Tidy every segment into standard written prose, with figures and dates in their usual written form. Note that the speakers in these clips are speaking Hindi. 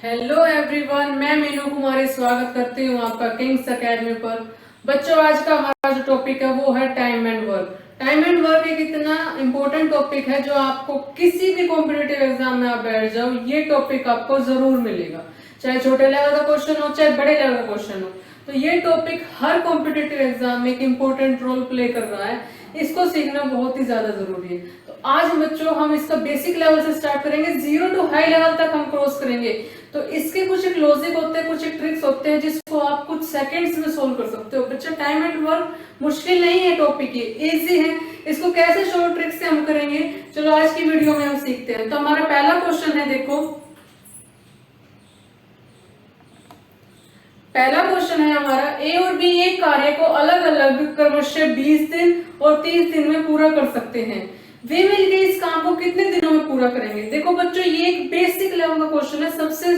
हेलो एवरीवन, मैं मीनू कुमारी स्वागत करती हूँ आपका किंग्स एकेडमी पर। बच्चों, आज का हमारा जो टॉपिक है वो है time and work. Time and work एक इतना इम्पोर्टेंट टॉपिक है जो आपको किसी भी कॉम्पिटिटिव एग्जाम में आप बैठ जाओ, ये टॉपिक आपको जरूर मिलेगा। चाहे छोटे लेवल का क्वेश्चन हो चाहे बड़े लेवल का क्वेश्चन हो, तो ये टॉपिक हर कॉम्पिटिटिव एग्जाम में एक इम्पोर्टेंट रोल प्ले कर रहा है। इसको सीखना बहुत ही ज्यादा जरूरी है। तो आज बच्चों हम इसका बेसिक लेवल से स्टार्ट करेंगे, 0 टू हाई लेवल तक हम क्रॉस करेंगे। तो इसके कुछ एक लॉजिक होते हैं, कुछ एक ट्रिक्स होते हैं जिसको आप कुछ सेकंड्स में सोल्व कर सकते हो। बच्चा, टाइम एंड वर्क मुश्किल नहीं है, टॉपिक ये इजी है। इसको कैसे शॉर्ट ट्रिक से हम करेंगे, चलो आज की वीडियो में हम सीखते हैं। तो हमारा पहला क्वेश्चन है, देखो पहला क्वेश्चन है हमारा, ए और बी एक कार्य को अलग अलग क्रमशः 20 दिन और 30 दिन में पूरा कर सकते हैं। वे मिलकर इस काम को कितने दिनों में पूरा करेंगे। देखो बच्चों, ये एक बेसिक लेवल का क्वेश्चन है। सबसे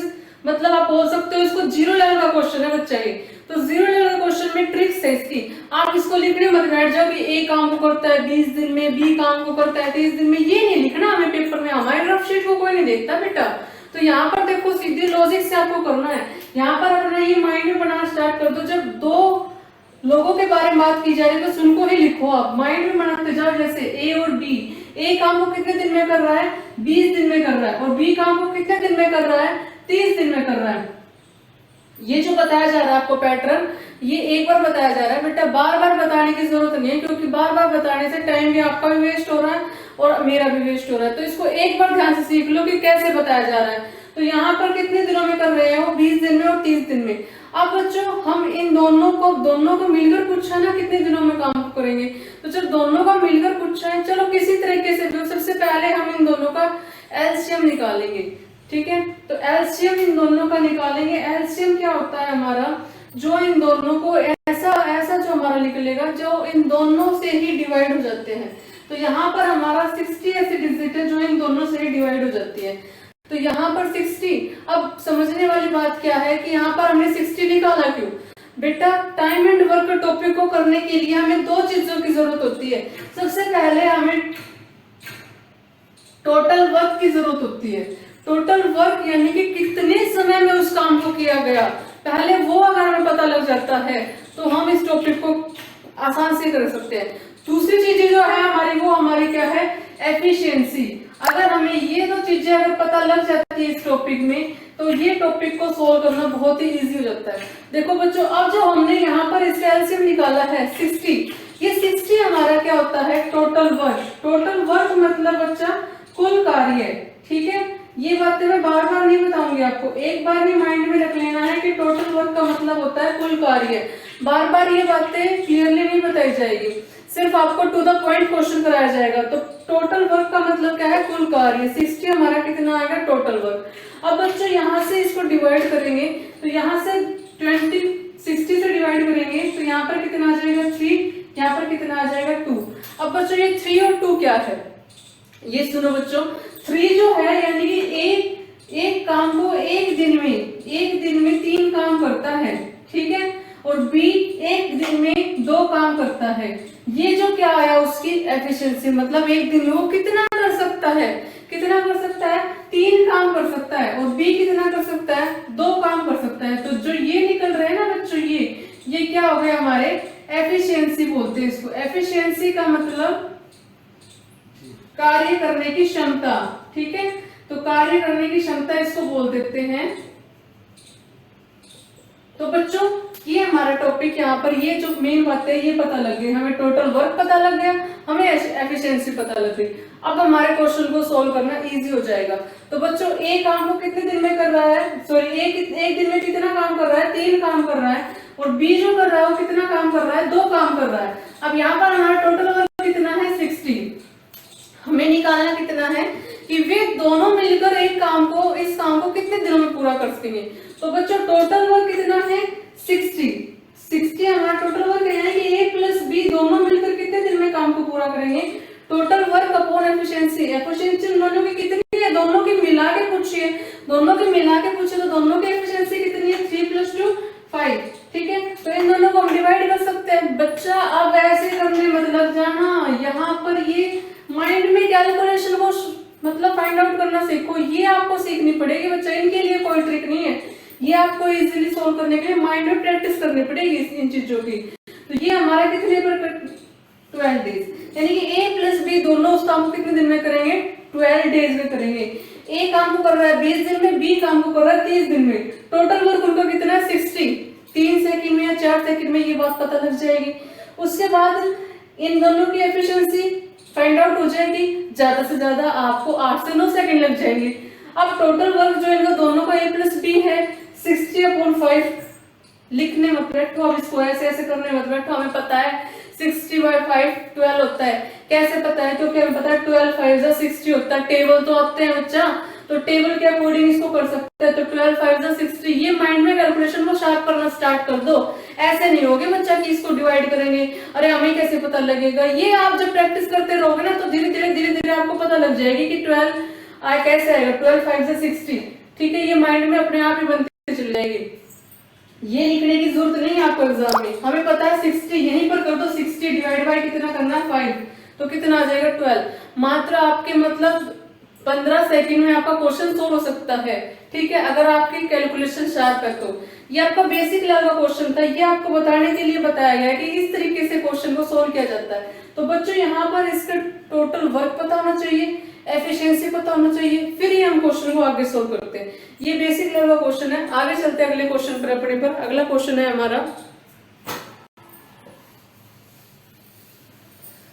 मतलब आप बोल सकते हो इसको 0 लेवल का क्वेश्चन है बच्चा ये। तो 0 लेवल का क्वेश्चन में ट्रिक्स है इसकी। आप इसको लिखने मत बैठ जाओ कि ए काम को करता है 20 दिन में, बी काम को करता है 30 दिन में। ये नहीं लिखना हमें पेपर में, हमारे रफ शीट को कोई नहीं देखता बेटा। तो यहाँ पर देखो सीधी लॉजिक से आपको करना है। यहाँ पर अपना ये माइंड में बनाना स्टार्ट कर दो। जब दो लोगों के बारे में बात की जा रही है तो उनको ही लिखो, आप माइंड में बनाते जाओ। जैसे ए और बी, ए काम को कितने दिन में कर रहा है, 20 दिन में कर रहा है, और बी काम को कितने दिन में कर रहा है, 30 दिन में कर रहा है। ये जो बताया जा रहा है आपको पैटर्न, ये एक बार बताया जा रहा है बेटा, बार बार बताने की जरूरत नहीं है, क्योंकि बार बार बताने से टाइम भी आपका भी वेस्ट हो रहा है और मेरा भी वेस्ट हो रहा है। तो इसको एक बार ध्यान से सीख लो कि कैसे बताया जा रहा है। तो यहाँ पर कितने दिनों में कर रहे हैं वो, 20 दिन में और 30 दिन में। अब बच्चों, हम इन दोनों को मिलकर पूछा ना कितने दिनों में काम करेंगे। तो जब दोनों का मिलकर पूछा है, चलो किसी तरीके से भी, सबसे पहले हम इन दोनों का एलसीएम निकालेंगे। ठीक है, तो एलसीएम इन दोनों का निकालेंगे। एलसीएम क्या होता है हमारा, जो इन दोनों को ऐसा ऐसा जो हमारा निकलेगा, जो इन दोनों से ही डिवाइड हो जाते हैं। तो यहाँ पर हमारा 60 ऐसी डिजिट है जो इन दोनों से ही डिवाइड हो जाती है। तो यहाँ पर 60। अब समझने वाली बात क्या है कि यहाँ पर हमने 60 निकाला क्यों बेटा, टाइम एंड वर्क टॉपिक को करने के लिए हमें दो चीजों की जरूरत होती है। सबसे पहले हमें टोटल वर्क की जरूरत होती है। टोटल वर्क यानी कि कितने समय में उस काम को किया गया, पहले वो अगर हमें पता लग जाता है तो हम इस टॉपिक को आसान से कर सकते हैं। दूसरी चीजें जो है हमारी, वो हमारी क्या है, एफिशिएंसी। अगर हमें ये दो चीजें अगर पता लग जाती है इस टॉपिक में, तो ये टॉपिक को सोल्व करना बहुत ही इजी हो जाता है। देखो बच्चों, अब जो हमने यहाँ पर इसका एलसीएम निकाला है 60, ये 60 हमारा क्या होता है, टोटल वर्क। टोटल वर्क मतलब बच्चा कुल कार्य। ठीक है, ये बातें मैं बार बार नहीं बताऊंगी आपको, एक बार ही माइंड में रख लेना है कि टोटल वर्क का मतलब होता है कुल कार्य। बार बार ये बातें क्लियरली नहीं बताई जाएगी, सिर्फ आपको टू द पॉइंट क्वेश्चन कराया जाएगा। तो टोटल वर्क का मतलब क्या है, कुल कार्य। 60 हमारा कितना आएगा, टोटल वर्क। अब बच्चों यहाँ से इसको डिवाइड करेंगे, तो यहाँ से 60 से डिवाइड करेंगे तो यहाँ पर कितना आ जाएगा, 3, यहाँ पर कितना आ जाएगा, 2। अब बच्चों ये 3 और 2 क्या है, ये सुनो बच्चों। 3 जो है यानी कि एक काम को एक दिन में 3 काम करता है। ठीक है, और बी एक दिन में 2 काम करता है। ये जो क्या आया उसकी एफिशिएंसी, मतलब एक दिन में वो कितना कर सकता है, 3 काम कर सकता है, और बी कितना कर सकता है, 2 काम कर सकता है। तो जो ये निकल रहे हैं ना बच्चों, ये क्या हो गया, हमारे एफिशिएंसी बोलते हैं इसको। एफिशिएंसी का मतलब कार्य करने की क्षमता। ठीक है, तो कार्य करने की क्षमता इसको बोल देते हैं। तो बच्चों, ये हमारा टॉपिक यहाँ पर, ये जो मेन बात है ये पता लग गई हमें, टोटल वर्क पता लग गया, हमें एफिशिएंसी पता लग गई। अब हमारे क्वेश्चन को सोल्व करना इजी हो जाएगा। तो बच्चों, ए काम को कितने दिन में कर रहा है, सॉरी एक दिन में कितना काम कर रहा है, 3 काम कर रहा है, और बी जो कर रहा है वो कितना काम कर रहा है, 2 काम कर रहा है। अब यहाँ पर हमारा टोटल वर्क कितना है, 60। हमें निकालना कितना है कि वे दोनों मिलकर इस काम को कितने दिनों में पूरा कर सकेंगे। तो बच्चों, टोटल वर्क कितना है, 60 हमारा टोटल वर्क है कि ए प्लस बी दोनों मिलकर कितने दिन में काम को पूरा करेंगे। Total work upon efficiency, efficiency दोनों की कितनी है, दोनों की मिला के पूछिए, तो दोनों की एफिशिएंसी कितनी है, 3 + 2 5। ठीक है, तो इन दोनों को हम डिवाइड कर सकते हैं। बच्चा, अब ऐसे करने मत लग जाना, यहाँ पर ये माइंड में कैलकुलेशन को मतलब फाइंड आउट करना सीख सीखो, ये आपको सीखनी पड़ेगी बच्चा, इनके लिए कोई ट्रिक नहीं है, ये आपको इजीली सोल्व करने के लिए माइंड में प्रैक्टिस करनी पड़ेगी इन चीजों की। तो ये हमारा कितने पर 12 डेज, यानी कि ए प्लस बी दोनों उस काम को कितने दिन में करेंगे, 12 डेज में करेंगे। ए काम को कर रहा है 20 दिन में, बी काम को कर रहा है 30 दिन में, टोटल वर्क उनका कितना है 60, 3 सेकंड में या 4 सेकंड में ये बात पता लग जाएगी। उसके बाद इन दोनों की एफिशिएंसी फाइंड आउट हो जाएगी, ज्यादा से ज्यादा आपको 8 से 9 सेकंड लग जाएंगे। अब टोटल वर्क जो इनका दोनों का ए प्लस बी है 60/5, लिखने मत बैठो, अब इसको ऐसे ऐसे करने मत बैठो, हमें पता है 60/5 12 होता है। कैसे पता है, क्योंकि हमें पता है 12 5 60 होता है, टेबल तो आते हैं बच्चा, तो टेबल के अकॉर्डिंग इसको कर सकते हैं। तो 12 5 60, ये माइंड में कैलकुलेशन को शार्प करना स्टार्ट कर दो। ऐसे नहीं होगे बच्चा कि इसको डिवाइड करेंगे, अरे हमें कैसे पता लगेगा, ये आप जब प्रैक्टिस करते रहोगे ना तो धीरे धीरे आपको पता लग जाएगी कि 12 कैसे आएगा, 12 5 60, ठीक है, ये माइंड में अपने आप ही बनती चली जाएगी। ये लिखने की जरूरत नहीं है आपको एग्जाम में, हमें पता है 60, यहीं पर कर दो, 60 डिवाइड बाय कितना करना है 5, तो कितना आ जाएगा 12। मात्र आपके मतलब 15 सेकंड में आपका क्वेश्चन सोल्व हो सकता है, ठीक है, अगर आपकी कैलकुलेशन शार्प है तो। ये आपका बेसिक लेवल का क्वेश्चन था, ये आपको बताने के लिए बताया गया है कि इस तरीके से क्वेश्चन को सोल्व किया जाता है। तो बच्चों यहाँ पर इसका टोटल वर्क पता होना चाहिए, एफिशिएंसी पता होना चाहिए, फिर ही हम क्वेश्चन को आगे सोल्व करते हैं। ये बेसिक लेवल का क्वेश्चन है। आगे चलते हैं अगले क्वेश्चन पर अपने पर। अगला क्वेश्चन है हमारा,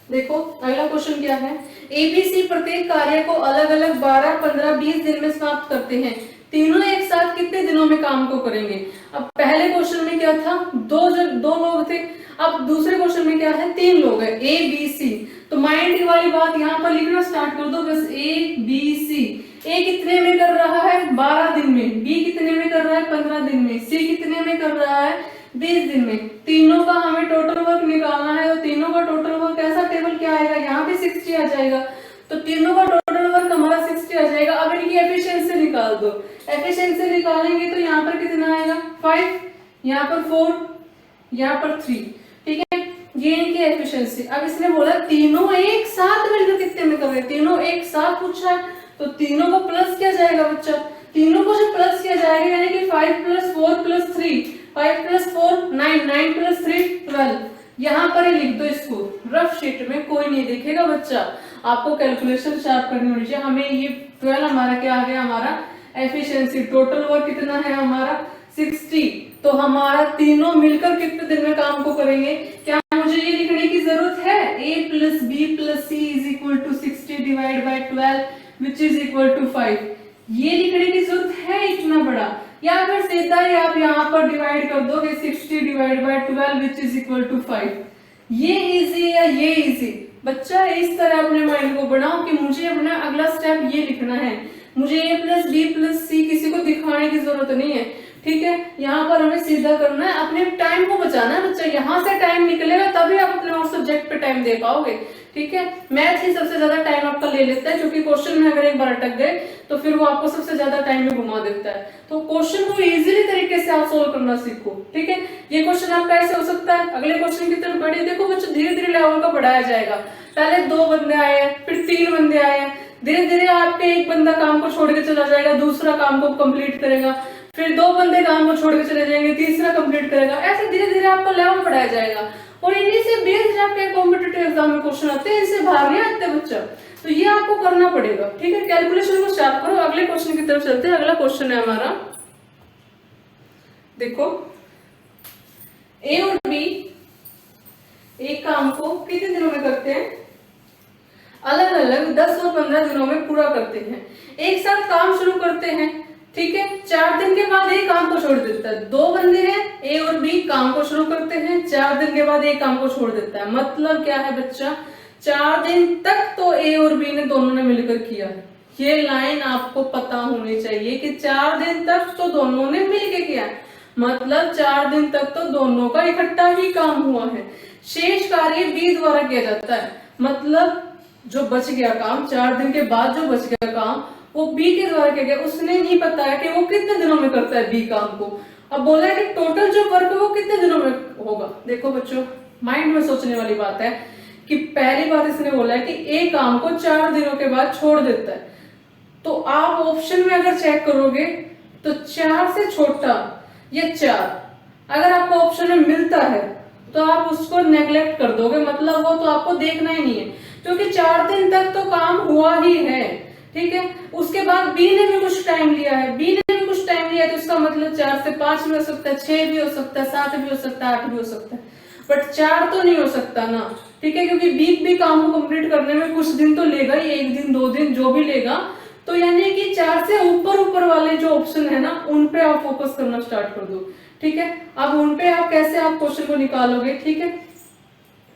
देखो अगला क्वेश्चन क्या है, एबीसी प्रत्येक कार्य को अलग अलग 12, 15, 20 दिन में समाप्त करते हैं, तीनों एक साथ कितने दिनों में काम को करेंगे। अब पहले क्वेश्चन में क्या था, दो लोग थे, अब दूसरे क्वेश्चन में क्या है, 3 लोग हैं, ए बी सी। तो माइंड वाली बात यहाँ पर लिखना स्टार्ट कर दो बस, ए बी सी। ए कितने में कर रहा है 12 दिन में, बी कितने में कर रहा है 15 दिन में, सी कितने में कर रहा है 20 दिन में। तीनों का हमें टोटल वर्क निकालना है, और तीनों का टोटल वर्क ऐसा टेबल क्या आएगा, यहाँ पे 60 आ जाएगा, तो तीनों का टोटल वर्क हमारा 60 आ जाएगा। अब इनकी एफिशिएंसी निकाल दो, एफिशिएंसी निकालेंगे तो यहाँ पर कितना आएगा 5, यहाँ पर 4, यहाँ पर 3, ठीक है, ये इनकी एफिशिएंसी। अब इसने बोला तीनों एक साथ मिलकर कितने में कर रहे हैं, तीनों एक साथ पूछा है, तो तीनों को प्लस किया जाएगा बच्चा, तीनों को जब प्लस किया जाएगा यानी कि 5 + 4 + 3, 5 + 4 9, 9 + 3 12। यहाँ पर ही लिख दो इसको, रफ शीट में कोई नहीं देखेगा बच्चा, आपको कैलकुलेशन शार्प करनी होनी चाहिए। हमें ये 12 हमारा क्या आ गया, हमारा एफिशिएंसी, टोटल वर्क कितना है हमारा 60, तो हमारा तीनों मिलकर कितने दिन में काम को करेंगे। क्या मुझे ये लिखने की जरूरत है, a + b + c = 60 / 12 which is equal to 5, ये लिखने की जरूरत है इतना बड़ा, या फिर सीधा ही आप यहाँ पर डिवाइड कर दोगे 60 / 12 which is equal to 5। ये इजी या ये इजी बच्चा, इस तरह अपने माइंड को बनाओ कि मुझे अपना अगला स्टेप ये लिखना है, मुझे a + b + c किसी को दिखाने की जरूरत नहीं है, ठीक है, यहाँ पर हमें सीधा करना है, अपने टाइम को बचाना है बच्चा, यहाँ से टाइम निकलेगा तभी आप अपने और सब्जेक्ट पे टाइम दे पाओगे, ठीक है। मैथ ही सबसे ज्यादा टाइम आपका ले लेता है, क्योंकि क्वेश्चन में अगर एक बार अटक गए तो फिर वो आपको सबसे ज्यादा टाइम में घुमा देता है। तो क्वेश्चन को इजीली तरीके से आप सोल्व करना सीखो, ठीक है। ये क्वेश्चन आपका ऐसे हो सकता है, अगले क्वेश्चन की तरफ बढ़िए, देखो बच्चों धीरे धीरे लेवल का बढ़ाया जाएगा, पहले 2 बंदे आए हैं, फिर 3 बंदे आए हैं, धीरे धीरे आपके एक बंदा काम को छोड़ के चला जाएगा, दूसरा काम को कंप्लीट करेगा, फिर 2 बंदे काम को छोड़ के चले जाएंगे, तीसरा कंप्लीट करेगा, ऐसे धीरे धीरे आपका लेवल बढ़ाया जाएगा। और इन्हीं से बेस्ड आपके कॉम्पिटिटिव एग्जाम में क्वेश्चन आते हैं, इनसे बाहर नहीं आते बच्चा, तो ये आपको करना पड़ेगा, ठीक है। कैलकुलेशन को शार्प करो। अगले क्वेश्चन की तरफ चलते हैं। अगला क्वेश्चन है हमारा, देखो ए और बी एक काम को कितने दिनों में करते हैं, अलग अलग 10 और 15 दिनों में पूरा करते हैं। एक साथ काम शुरू करते हैं, ठीक है, 4 दिन के बाद एक काम को छोड़ देता है। 2 बंदे हैं ए और बी, काम को शुरू करते हैं, 4 दिन के बाद एक काम को छोड़ देता है। मतलब क्या है बच्चा, 4 दिन तक तो ए और बी ने दोनों ने मिलकर किया है। ये लाइन आपको पता होनी चाहिए कि 4 दिन तक तो दोनों ने मिलकर किया है, मतलब 4 दिन तक तो दोनों का इकट्ठा ही काम हुआ है। शेष कार्य बी द्वारा किया जाता है, मतलब जो बच गया काम, 4 दिन के बाद जो बच गया काम वो बी के द्वारा किया गया। उसने नहीं पता है कि वो कितने दिनों में करता है बी काम को। अब बोला है कि टोटल जो वर्क है वो कितने दिनों में होगा। देखो बच्चों, माइंड में सोचने वाली बात है कि पहली बात इसने बोला है कि ए काम को 4 दिनों के बाद छोड़ देता है, तो आप ऑप्शन में अगर चेक करोगे तो 4 से छोटा ये 4 अगर आपको ऑप्शन में मिलता है तो आप उसको नेग्लेक्ट कर दोगे, मतलब वो तो आपको देखना ही नहीं है, क्योंकि 4 दिन तक तो काम हुआ ही है, ठीक है। उसके बाद बी ने भी कुछ टाइम लिया है, बी ने भी कुछ टाइम लिया है, तो इसका मतलब 4 से 5 भी हो सकता है, 6 भी हो सकता है, 7 भी हो सकता है, 8 भी हो सकता है, बट 4 तो नहीं हो सकता ना, ठीक है, क्योंकि बी भी काम को कंप्लीट करने में कुछ दिन तो लेगा ही, 1 दिन 2 दिन जो भी लेगा। तो यानी कि 4 से ऊपर ऊपर वाले जो ऑप्शन है ना उन पे आप फोकस करना स्टार्ट कर दो, ठीक है। अब उन पे आप कैसे आप क्वेश्चन को निकालोगे, ठीक है।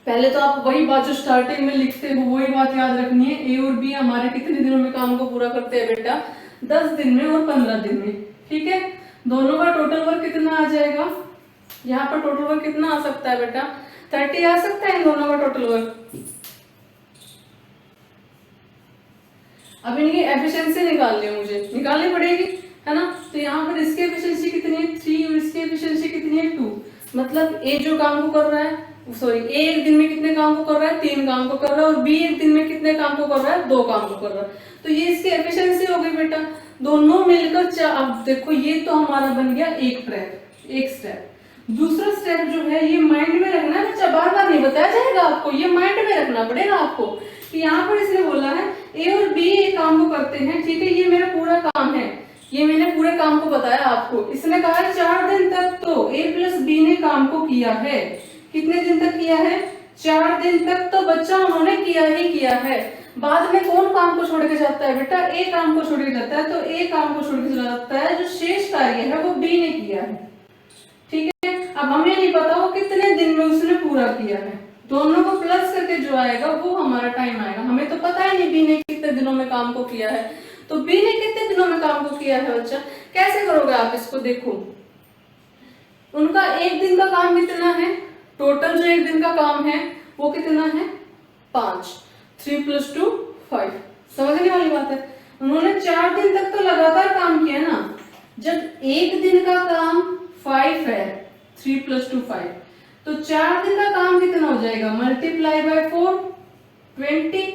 पहले तो आप वही बात जो स्टार्टिंग में लिखते हो वही बात याद रखनी है, ए और बी हमारे कितने दिनों में काम को पूरा करते हैं बेटा, 10 दिन में और 15 दिन में, ठीक है। दोनों का टोटल वर्क कितना आ जाएगा, यहाँ पर टोटल वर्क कितना आ सकता है बेटा, 30 आ सकता है इन दोनों का टोटल वर्क। अब इनकी एफिशिएंसी निकालनी है, मुझे निकालनी पड़ेगी, है ना। तो यहाँ पर इसकी एफिशिएंसी कितनी है 3 और इसकी एफिशिएंसी कितनी है 2, मतलब ए जो काम को कर रहा है, सॉरी ए एक दिन में कितने काम को कर रहा है 3 काम को कर रहा है, और बी एक दिन में कितने काम को कर रहा है 2 काम को कर रहा है। तो ये इसकी एफिशिएंसी हो गई बेटा, दोनों मिलकर। अब देखो ये तो हमारा बन गया एक स्टेप। दूसरा स्टेप जो है ये माइंड में रखना है बच्चा, बार बार नहीं बताया जाएगा आपको, ये माइंड में रखना पड़ेगा आपको कि यहाँ पर इसने बोला है ए और बी एक काम को करते हैं, ठीक है, ये मेरा पूरा काम है, ये मैंने पूरे काम को बताया आपको। इसने कहा है 4 दिन तक तो ए प्लस बी ने काम को किया है, कितने दिन तक किया है 4 दिन तक, तो बच्चा उन्होंने किया ही किया है। बाद में कौन काम को छोड़ के जाता है बेटा, ए काम को छोड़ के जाता है, तो ए काम को छोड़ के जाता है, जो शेष कार्य है वो बी ने किया है, ठीक है। अब हमें नहीं पता वो कितने दिन में उसने पूरा किया है, दोनों को प्लस करके जो आएगा वो हमारा टाइम आएगा। हमें तो पता ही नहीं बी ने कितने दिनों में काम को किया है, तो बी ने कितने दिनों में काम को किया है बच्चा, कैसे करोगे आप इसको, देखो उनका एक दिन का काम कितना है, टोटल जो एक दिन का काम है वो कितना है 5, 3 + 2 5, समझने वाली बात है। उन्होंने 4 दिन तक तो लगातार काम किया ना, जब एक दिन का काम 5 है, 3 + 2 5, तो 4 दिन का काम कितना हो जाएगा, मल्टीप्लाई बाय 4 20।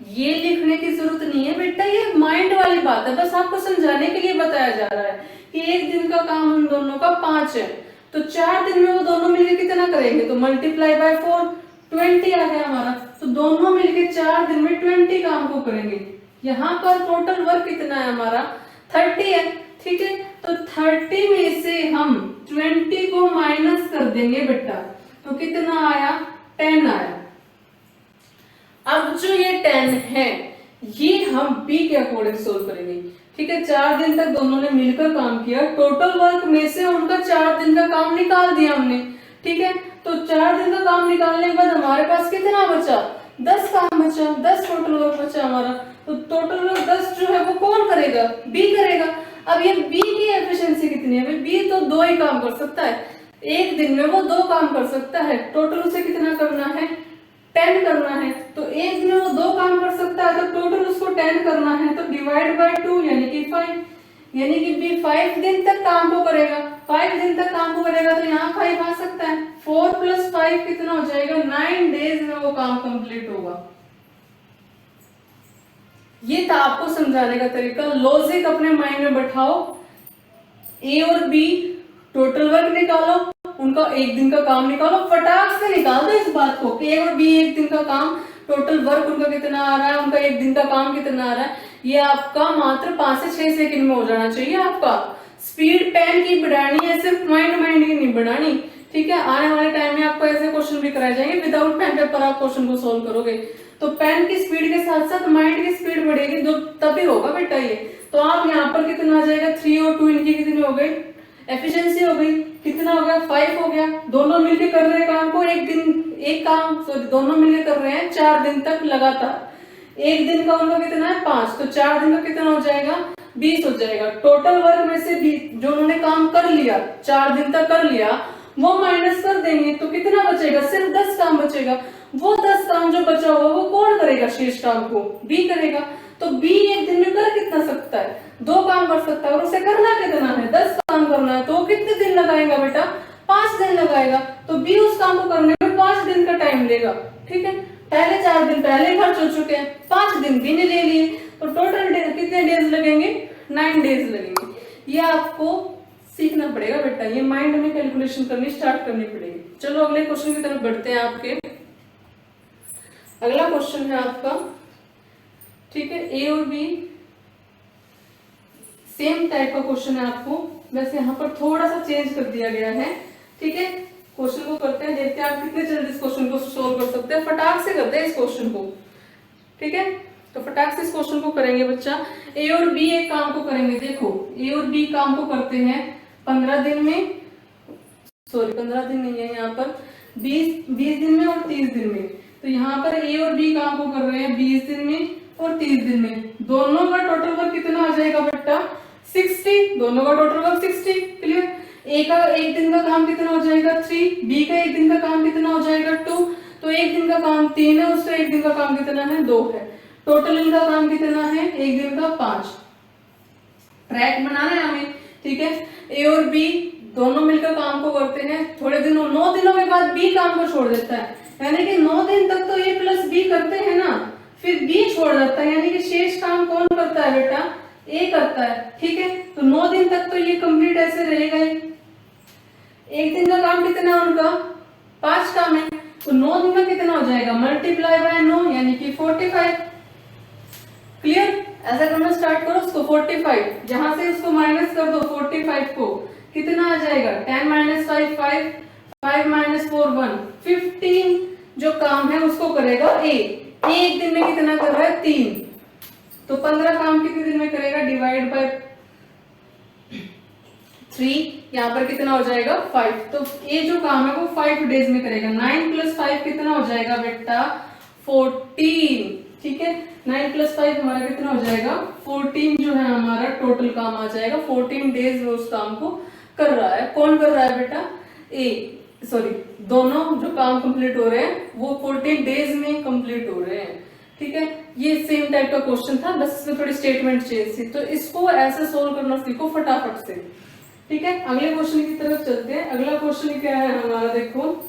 ये लिखने की जरूरत नहीं है बेटा, ये माइंड वाली बात है, बस आपको समझाने के लिए बताया जा रहा है कि एक दिन का काम उन दोनों का 5 है, तो 4 दिन में वो दोनों मिलकर कितना करेंगे, तो मल्टीप्लाई बाय 4 20 आ गया हमारा, तो दोनों मिलकर 4 दिन में 20 काम को करेंगे। यहाँ पर टोटल वर्क कितना है हमारा 30 है, ठीक है। तो 30 में से हम 20 को माइनस कर देंगे बेटा, तो कितना आया 10 आया। अब जो ये 10 है ये हम बी के अकॉर्डिंग सोल्व करेंगे, ठीक है। 4 दिन तक दोनों ने मिलकर काम किया, टोटल वर्क में से उनका 4 दिन का काम निकाल दिया हमने, ठीक है। तो 4 दिन का काम निकालने के बाद हमारे पास कितना बचा 10 काम बचा, 10 टोटल वर्क बचा हमारा। तो टोटल वर्क 10 जो है वो कौन करेगा, बी करेगा। अब ये बी की एफिशिएंसी कितनी है, बी तो 2 ही काम कर सकता है, एक दिन में वो 2 काम कर सकता है, टोटल उसे कितना करना है 10 करना है, तो एक दिन में वो 2 काम कर सकता है, तो टोटल उसको 10 करना है, तो डिवाइड बाय 2 यानी कि 5, यानी कि बी 5 दिन तक काम को करेगा, 5 दिन तक काम को करेगा, तो यहाँ 5 आ सकता है, 4 + 5 कितना हो जाएगा 9 डेज में वो काम कंप्लीट होगा। ये था आपको समझाने का तरीका, लॉजिक अपने माइंड में बैठाओ, ए और बी टोटल वर्क निकालो, उनका एक दिन का काम निकालो, फटाक से निकाल दो इस बात को कि ए और बी एक दिन का काम, टोटल वर्क उनका कितना आ रहा है, उनका एक दिन का काम कितना आ रहा है, ये आपका मात्र 5 से 6 सेकंड में हो जाना चाहिए। आपका स्पीड पेन की बढ़ानी है, सिर्फ माइंड की नहीं बढ़ानी, ठीक है। आने वाले टाइम में आपको ऐसे क्वेश्चन भी कराए जाएंगे, विदाउट पेन पेपर आप क्वेश्चन को सोल्व करोगे, तो पेन की स्पीड के साथ साथ माइंड की स्पीड बढ़ेगी, जो तभी होगा बेटा ये। तो आप यहाँ पर कितना आ जाएगा 3 और 2 इनकी कितनी हो गई एफिशिएंसी हो गई, कितना हो गया 5 हो गया। दोनों मिलकर कर रहे हैं काम को, एक दिन एक काम, सॉरी दोनों मिलकर कर रहे हैं 4 दिन तक लगातार, एक दिन का उनका कितना है 5, तो 4 दिन का कितना हो जाएगा 20 हो जाएगा। टोटल वर्क में से भी जो उन्होंने काम कर लिया 4 दिन तक कर लिया वो माइनस कर देंगे, तो कितना बचेगा सिर्फ 10 काम बचेगा। वो 10 काम जो बचा हुआ वो कौन करेगा, शेष काम को बी करेगा। तो बी एक दिन में कर कितना सकता है 2 काम कर सकता है, और उसे करना कितना है 10 काम करना है, तो वो कितने दिन लगाएगा बेटा 5 दिन लगाएगा। तो बी उस काम को करने में 5 दिन का टाइम लेगा, ठीक है। पहले 4 दिन पहले खर्च हो चुके हैं, 5 दिन बी ने ले लिए, तो टोटल कितने डेज लगेंगे, 9 डेज लगेंगे। ये आपको सीखना पड़ेगा बेटा, ये माइंड में कैलकुलेशन करनी स्टार्ट करनी पड़ेगी। चलो अगले क्वेश्चन की तरफ बढ़ते हैं। आपके अगला क्वेश्चन है आपका, ठीक है, ए और बी सेम टाइप का क्वेश्चन है आपको, वैसे यहाँ पर थोड़ा सा चेंज कर दिया गया है। ठीक है, क्वेश्चन को करते हैं, देखते हैं आप कितने जल्दी इस क्वेश्चन को सोल्व कर सकते हैं। फटाक से करते हैं इस क्वेश्चन को, ठीक है, तो फटाक से इस क्वेश्चन को करेंगे बच्चा। ए और बी एक काम को करेंगे, देखो ए और बी काम को करते हैं 15 दिन में, सॉरी 15 दिन नहीं है यहाँ पर, 20 दिन में और 30 दिन में। तो यहाँ पर ए और बी काम को कर रहे हैं 20 दिन में और 30 दिन में। दोनों का टोटल वर्क कितना आ जाएगा बेटा, 60। दोनों का टोटल वर्क 60। क्लियर। ए का एक दिन का काम कितना हो जाएगा 3, बी का एक दिन का काम कितना हो जाएगा 2। तो एक दिन का काम 3 है, उसका एक दिन का काम कितना है 2 है। टोटल इनका काम कितना है एक दिन का 5। ट्रैक बनाना है हमें, ठीक है। ए और बी दोनों मिलकर काम को करते हैं, थोड़े दिनों 9 दिनों के बाद बी काम को छोड़ देता है, यानी कि 9 दिन तक तो ए प्लस बी करते हैं ना, फिर बी छोड़ देता है, यानी कि शेष काम कौन करता है बेटा, ए करता है। ठीक है, तो 9 दिन तक तो ये कंप्लीट ऐसे रहेगा ही। एक दिन का काम कितना है उनका, 5 काम है, तो 9 दिन का कितना हो जाएगा, मल्टीप्लाई बाय 9 यानी कि 45। क्लियर। ऐसा करना स्टार्ट करो, उसको 45 जहां से उसको माइनस कर दो, 45 को कितना आ जाएगा 10 - 5 5 5 - 4 1 15 जो काम है उसको करेगा ए। एक दिन में कितना कर रहा है 3, तो 15 काम कितने दिन में करेगा, डिवाइड बाय 3, यहाँ पर कितना हो जाएगा 5। तो ये जो काम है वो 5 डेज में करेगा। 9 + 5 कितना हो जाएगा बेटा 14। ठीक है, 9 + 5 हमारा कितना हो जाएगा 14 जो है हमारा टोटल काम आ जाएगा। 14 डेज में उस काम को कर रहा है। कौन कर रहा है बेटा, ए, सॉरी दोनों जो काम कंप्लीट हो रहे हैं वो 14 डेज में कंप्लीट हो रहे हैं। ठीक है, ये सेम टाइप का क्वेश्चन था, बस इसमें थोड़ी स्टेटमेंट चेंज थी, तो इसको ऐसे सोल्व करना सीखो फटाफट से। ठीक है, अगले क्वेश्चन की तरफ चलते हैं। अगला क्वेश्चन क्या है हमारा, देखो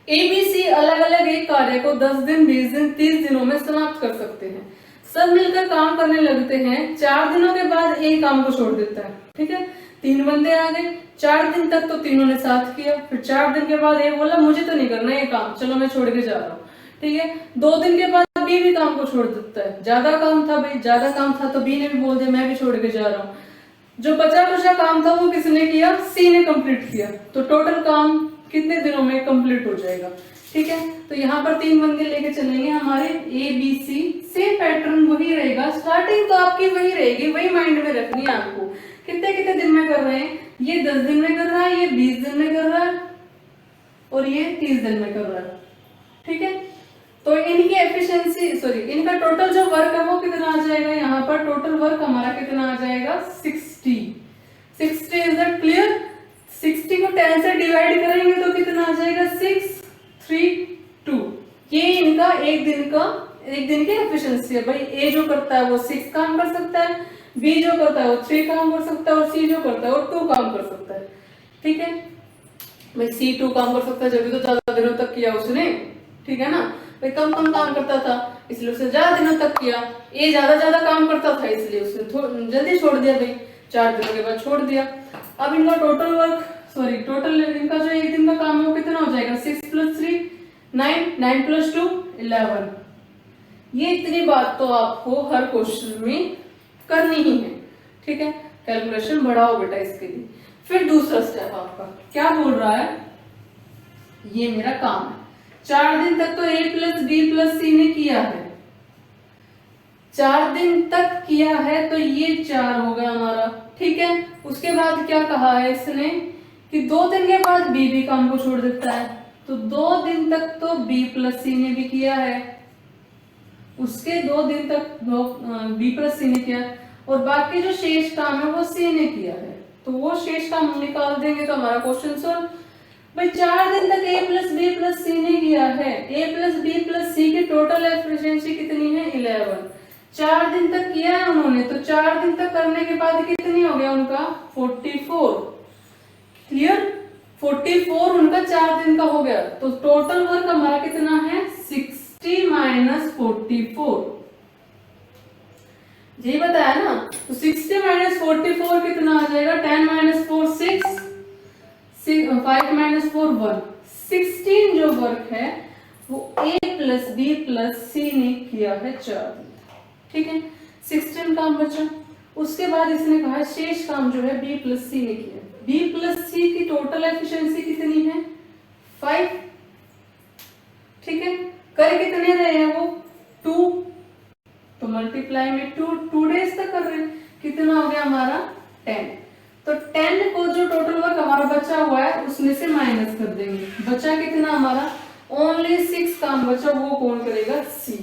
एबीसी अलग अलग एक कार्य को 10 दिन 20 दिन 30 दिनों में समाप्त कर सकते हैं। सब मिलकर काम करने लगते हैं, 4 दिनों के बाद एक काम को छोड़ देता है। ठीक है, 3 बंदे आ गए, 4 दिन तक तो तीनों ने साथ किया, फिर 4 दिन के बाद ए बोला मुझे तो नहीं करना ये काम, चलो मैं छोड़ के जा रहा हूँ। ठीक है, 2 दिन के बाद बी भी काम को छोड़ देता है, ज्यादा काम था भाई, ज्यादा काम था तो बी ने भी बोल दिया मैं भी छोड़ के जा रहा हूँ। जो बचा कुचा काम था वो किसने किया, सी ने कंप्लीट किया। तो टोटल काम कितने दिनों में कंप्लीट हो जाएगा। ठीक है, तो यहाँ पर 3 बंदे लेके चलेंगे हमारे A B C, same pattern वही रहेगा, स्टार्टिंग तो आपकी वही रहेगी, वही माइंड में रखनी है आपको। कितने कितने दिन में कर रहे हैं, ये 10 दिन में कर रहा है, ये 20 दिन में कर रहा है और ये 30 दिन में कर रहा है। ठीक है, तो इनकी एफिशिएंसी, सॉरी इनका टोटल जो वर्क है वो कितना आ जाएगा, यहाँ पर टोटल वर्क हमारा कितना आ जाएगा 60। Is that clear. 60 को 10 से डिवाइड करेंगे तो कितना आ जाएगा 6 3 2। ये इनका एक दिन की एफिशिएंसी है भाई। ए जो करता है वो 6 काम कर सकता है, बी जो करता है वो 3 काम कर सकता है और सी जो करता है वो 2 काम कर सकता है। ठीक है भाई, सी 2 काम कर सकता है जब भी तो ज्यादा दिनों तक किया उसने। ठीक है ना भाई, कम काम करता था इसलिए उसने ज्यादा दिनों तक किया। ए ज्यादा काम करता था इसलिए उसने जल्दी छोड़ दिया भाई, 4 दिनों के बाद छोड़ दिया। अब इनका टोटल वर्क, सॉरी टोटल इनका जो एक दिन का काम है वो कितना हो जाएगा 6 + 3 9 9 + 2 11। ये इतनी बात तो आपको हर क्वेश्चन में करनी ही है। ठीक है, कैलकुलेशन बढ़ाओ बेटा इसके लिए। फिर दूसरा स्टेप आपका क्या बोल रहा है, ये मेरा काम है, 4 दिन तक तो ए प्लस बी प्लस सी ने किया है, 4 दिन तक किया है तो ये 4 हो गया हमारा। ठीक है, उसके बाद क्या कहा है इसने कि 2 दिन के बाद बी भी काम को छोड़ देता है, तो 2 दिन तक तो बी प्लस सी ने भी किया है, उसके 2 दिन तक बी प्लस सी ने किया, और बाकी जो शेष काम है वो सी ने किया है। तो वो शेष काम हम निकाल देंगे तो हमारा क्वेश्चन सॉल्व। भाई 4 दिन तक ए प्लस बी प्लस सी ने किया है, ए प्लस बी प्लस सी की टोटल एफिशिएंसी कितनी है 11। 4 दिन तक किया है उन्होंने, तो 4 दिन तक करने के बाद कितनी हो गया उनका 44। क्लियर, 44 उनका 4 दिन का हो गया, तो टोटल वर्क हमारा कितना है 60। 60 माइनस 44, ये बताया ना। तो 60 माइनस 44 कितना आ जाएगा? 10 माइनस 4 6, 5 माइनस 4 1। 16 जो वर्क है वो a प्लस बी प्लस सी ने किया है 4 दिन। ठीक है, 16 काम बचा। उसके बाद इसने कहा शेष काम जो है बी प्लस सी ने किया। बी प्लस सी की टोटल एफिशिएंसी कितनी है? 5। ठीक है, कर कितने रहे हैं वो? 2, तो मल्टीप्लाई में 2 डेज तक कर रहे हैं। कितना हो गया हमारा? 10। तो 10 को जो टोटल वर्क हमारा बचा हुआ है उसमें से माइनस कर देंगे। बचा कितना हमारा? ओनली 6 काम बचा, वो कौन करेगा? सी।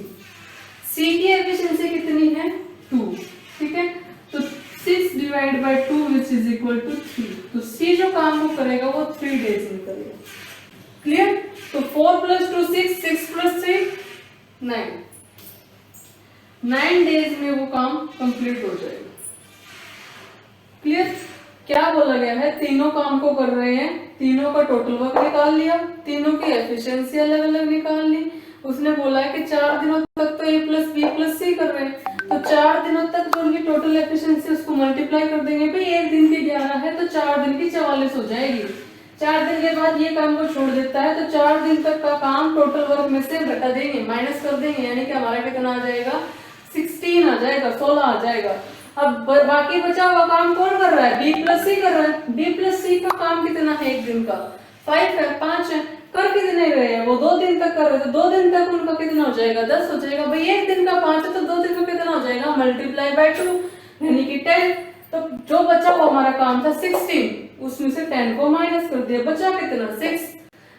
सी की एफिशिएंसी कितनी है? 2। ठीक है, तो 6 divide by 2 which is equal to 3। तो सी जो काम वो करेगा वो 3 डेज में करेगा। क्लियर? तो 4 प्लस 2 6, 6 प्लस 3 9। 9 डेज में वो काम कंप्लीट हो जाएगा। क्लियर? क्या बोला गया है? तीनों काम को कर रहे हैं, तीनों का टोटल वर्क निकाल लिया, तीनों की एफिशिएंसी अलग अलग निकाल ली। उसने बोला है कि 4 दिनों तक तो ए प्लस बी प्लस सी कर रहे हैं, तो 4 दिनों तक जो उनकी टोटल एफिशिएंसी उसको मल्टीप्लाई कर देंगे। भाई एक दिन की 11 है तो 4 दिन की 44 हो जाएगी। 4 दिन के बाद ये काम को छोड़ देता है तो 4 दिन तक का काम टोटल वर्क में से घटा देंगे, माइनस कर देंगे, यानी कि हमारा कितना आ जाएगा? 16 आ जाएगा, 16 आ जाएगा। अब बाकी बचा हुआ काम कौन कर रहा है? बी प्लस सी कर रहा है। बी प्लस सी का काम कितना है एक दिन का? 5 है, 5 है। कर कितने रहे हैं? वो 2 दिन तक कर रहे थे। 2 दिन तक उनका कितना हो जाएगा? 10 हो जाएगा। भाई एक दिन का 5 है तो 2 दिन का कितना हो जाएगा? मल्टीप्लाई बाय 2 यानी कि 10। तो जो बचा हुआ हमारा काम था 16, उसमें से 10 को माइनस कर दिया, बचा कितना? 6।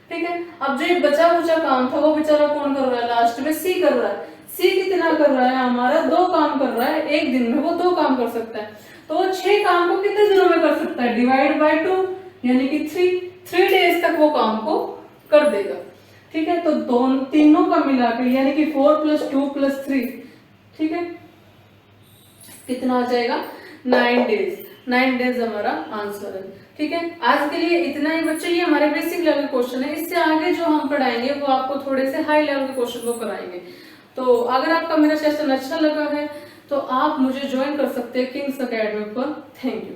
ठीक है, अब जो बचा बुचा काम था वो बेचारा कौन कर रहा है? लास्ट में सी कर रहा है। सी कितना कर रहा है? हमारा 2 काम कर रहा है। एक दिन में वो 2 काम कर सकता है, तो वो 6 काम को कितने दिनों में कर सकता है? डिवाइड बाय 2 यानी कि 3 डेज तक वो काम को कर देगा। ठीक है, तो दोनों तीनों का मिलाकर यानी कि 4 प्लस 2 प्लस 3, ठीक है, कितना आ जाएगा? 9 डेज। 9 डेज हमारा आंसर है। ठीक है, आज के लिए इतना ही बच्चों। ये हमारे बेसिक लेवल क्वेश्चन है। इससे आगे जो हम पढ़ाएंगे वो आपको थोड़े से हाई लेवल के क्वेश्चन को कराएंगे। तो अगर आपका मेरा सेशन अच्छा लगा है तो आप मुझे ज्वाइन कर सकते हैं किंग्स अकेडमी पर। Thank you.